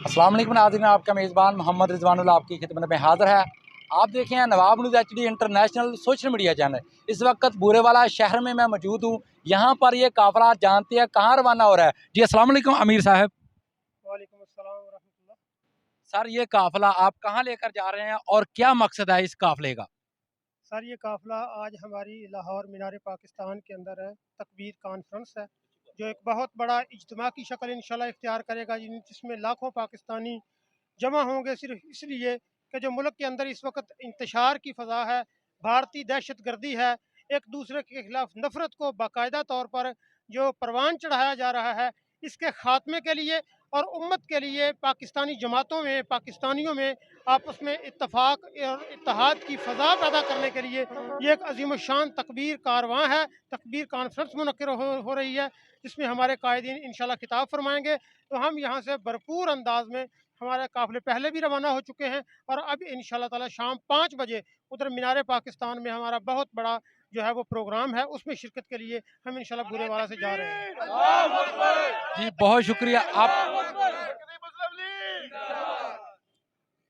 अस्सलाम वालेकुम नाज़रीन, आपका मेज़बान मोहम्मद रिजवानुल्लाह आपकी खिदमत में हाज़िर है। आप देखें हैं Nawab news HD international social media channel. इस वक्त बूरेवाला शहर में मैं मौजूद हूँ। यहाँ पर ये काफ़िला जानते हैं कहाँ रवाना हो रहा है। जी अस्सलाम वालेकुम अमीर साहब। वालेकुम अस्सलाम व रहमतुल्लाह। सर ये काफ़िला आप कहाँ लेकर जा रहे हैं और क्या मकसद है इस काफ़िले का? सर ये काफ़िला आज हमारी लाहौर मीनार पाकिस्तान के अंदर है, तकबीर कॉन्फ्रेंस है, जो एक बहुत बड़ा इज्तिमा की शक्ल इंशाल्लाह इख्तियार करेगा, जिसमें लाखों पाकिस्तानी जमा होंगे सिर्फ इसलिए कि जो मुल्क के अंदर इस वक्त इंतशार की फ़ज़ा है, भारतीय दहशत गर्दी है, एक दूसरे के खिलाफ नफरत को बाकायदा तौर पर जो परवान चढ़ाया जा रहा है, इसके ख़ात्मे के लिए और उम्मत के लिए पाकिस्तानी जमातों में, पाकिस्तानियों में आपस में इत्तफ़ाक़ और इत्तेहाद की फ़ज़ा पैदा करने के लिए ये एक अज़ीम शान तकबीर कारवां है, तकबीर कॉन्फ्रेंस मुनक्किर हो रही है, जिसमें हमारे कायदीन इंशाल्लाह खिताब फरमाएँगे। तो हम यहाँ से भरपूर अंदाज में हमारे काफ़िले पहले भी रवाना हो चुके हैं और अब इंशाल्लाह ताला शाम 5 बजे उधर मीनार पाकिस्तान में हमारा बहुत बड़ा जो है वो प्रोग्राम है, उसमें शिरकत के लिए हम इंशाल्लाह बूरेवाला से जा रहे हैं। जी बहुत शुक्रिया।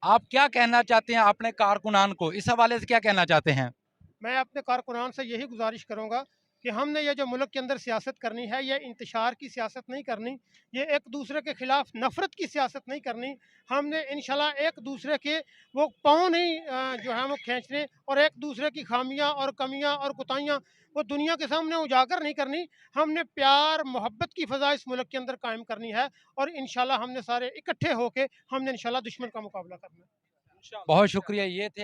आप क्या कहना चाहते हैं अपने कारकुनान को, इस हवाले से क्या कहना चाहते हैं? मैं अपने कारकुनान से यही गुजारिश करूँगा कि हमने ये जो मुल्क के अंदर सियासत करनी है, ये इंतशार की सियासत नहीं करनी, ये एक दूसरे के खिलाफ नफरत की सियासत नहीं करनी। हमने इंशाल्लाह एक दूसरे के वो पाँव नहीं जो है वो खींचने और एक दूसरे की खामियां और कमियां और कुताइयां वो दुनिया के सामने उजागर नहीं करनी। हमने प्यार मोहब्बत की फ़ज़ा इस मुल्क के अंदर कायम करनी है और इंशाल्लाह हमने सारे इकट्ठे होके हमने इंशाल्लाह दुश्मन का मुकाबला करना है। बहुत शुक्रिया। ये थे